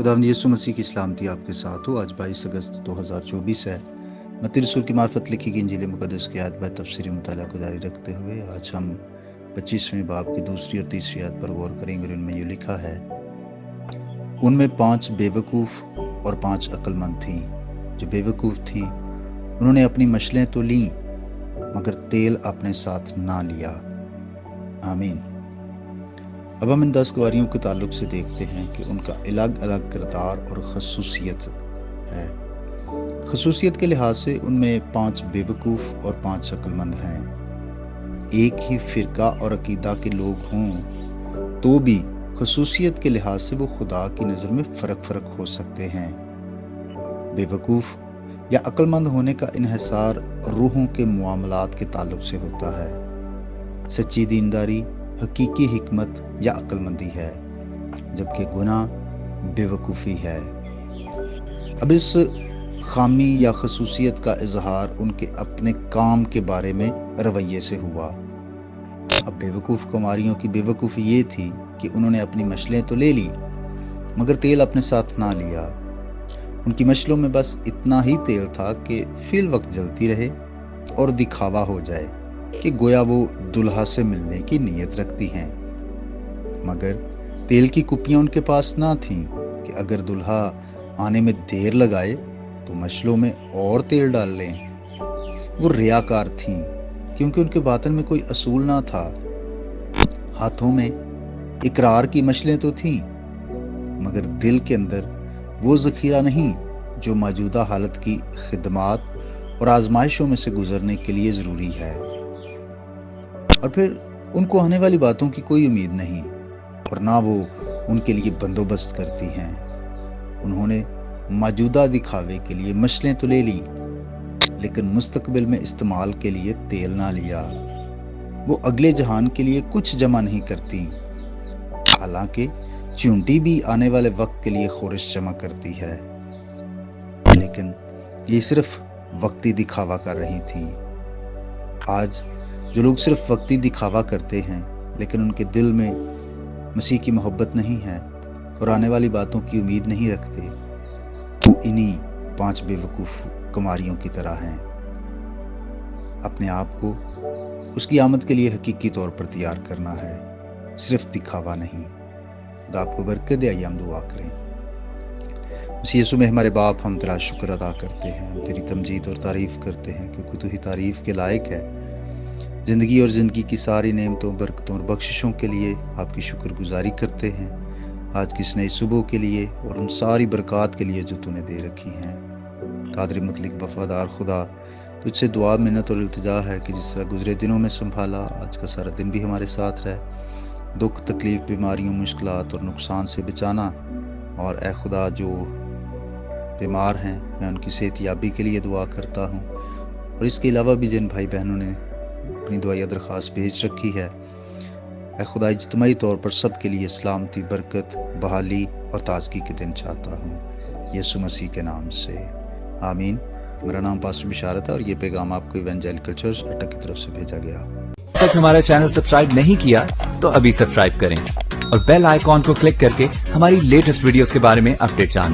खुदावंद यीशु मसीह की सलामती आपके साथ हो। आज 22 अगस्त 2024 है। मत्ती रसूल की मार्फत लिखी गई इंजील मुक़द्दस की आयत बाय तफसीरी मुताला को जारी रखते हुए आज हम 25वें बाब की दूसरी और तीसरी आयत पर गौर करेंगे और इनमें ये लिखा है, उनमें 5 बेवकूफ़ और 5 अक्लमंद थीं। जो बेवकूफ़ थीं उन्होंने अपनी मशलें तो लीं मगर तेल अपने साथ ना लिया। आमीन। अब हम इन 10 गवारियों के ताल्लुक से देखते हैं कि उनका अलग अलग किरदार और खसूसियत है। खसूसियत के लिहाज से उनमें 5 बेवकूफ़ और 5 अक्लमंद हैं। एक ही फ़िरका और अकीदा के लोग हों तो भी खसूसियत के लिहाज से वो खुदा की नज़र में फ़र्क हो सकते हैं। बेवकूफ़ या अक्लमंद होने का इन्हिसार रूहों के मुआमलात के ताल्लुक से होता है। सच्ची दीनदारी हकीकी हिकमत या अक्लमंदी है, जबकि गुनाह बेवकूफ़ी है। अब इस खामी या खसूसियत का इजहार उनके अपने काम के बारे में रवैये से हुआ। अब बेवकूफ़ कुमारियों की बेवकूफ़ी ये थी कि उन्होंने अपनी मशलें तो ले ली मगर तेल अपने साथ ना लिया। उनकी मशलों में बस इतना ही तेल था कि फिल वक्त जलती रहे और दिखावा हो जाए कि गोया वो दुल्हा से मिलने की नीयत रखती हैं। मगर तेल की कुप्पियां उनके पास ना थीं कि अगर दुल्हा आने में देर लगाए तो मशलों में और तेल डाल लें। वो रियाकार थीं क्योंकि उनके बातन में कोई असूल ना था। हाथों में इकरार की मशलें तो थीं मगर दिल के अंदर वो ज़ख़ीरा नहीं जो मौजूदा हालत की खिदमात और आजमाइशों में से गुजरने के लिए ज़रूरी है। और फिर उनको आने वाली बातों की कोई उम्मीद नहीं और ना वो उनके लिए बंदोबस्त करती हैं। उन्होंने मौजूदा दिखावे के लिए मशलें तो ले ली लेकिन मुस्तकबिल में इस्तेमाल के लिए तेल ना लिया। वो अगले जहान के लिए कुछ जमा नहीं करती, हालांकि चूंटी भी आने वाले वक्त के लिए खोरिश जमा करती है, लेकिन ये सिर्फ वक्ती दिखावा कर रही थी। आज जो लोग सिर्फ वक्ती दिखावा करते हैं लेकिन उनके दिल में मसीह की मोहब्बत नहीं है और आने वाली बातों की उम्मीद नहीं रखते, वो इन्हीं 5 बेवकूफ़ कुमारियों की तरह हैं। अपने आप को उसकी आमद के लिए हकीकी तौर पर तैयार करना है, सिर्फ दिखावा नहीं। खुदा आपको बरकत दे। आइए हम दुआ करें। मसीह यीशु में हमारे बाप, हम तेरा शुक्र अदा करते हैं, हम तेरी तमजीद और तारीफ़ करते हैं क्योंकि तू ही तारीफ़ के लायक है। ज़िंदगी और ज़िंदगी की सारी नेमतों, बरकतों और बख्शिशों के लिए आपकी शुक्रगुजारी करते हैं। आज की इस नई सुबह के लिए और उन सारी बरक़ात के लिए जो तूने दे रखी हैं। कादर मुतलिक वफ़ादार खुदा, तुझसे दुआ, मिन्नत और इल्तिजा है कि जिस तरह गुज़रे दिनों में संभाला, आज का सारा दिन भी हमारे साथ रहे। दुख, तकलीफ़, बीमारियों, मुश्किलात और नुकसान से बचाना। और ए खुदा, जो बीमार हैं मैं उनकी सेहत याबी के लिए दुआ करता हूँ। और इसके अलावा भी जिन भाई बहनों ने अपनी दुआया दरख्वास्त भेज रखी है, ए खुदा, इज्तिमाई तौर पर सब के लिए सलामती, बरकत, बहाली और ताजगी के दिन चाहता हूँ, यीशु मसीह के नाम से, आमीन। मेरा नाम पास्टर बिशारत है और ये पैगाम आपको इवेंजेलिकल चर्च अटक की तरफ से भेजा गया। तक हमारा चैनल सब्सक्राइब नहीं किया तो अभी सब्सक्राइब करें और बेल आइकॉन को क्लिक करके हमारी लेटेस्ट वीडियोस के बारे में अपडेट जानें।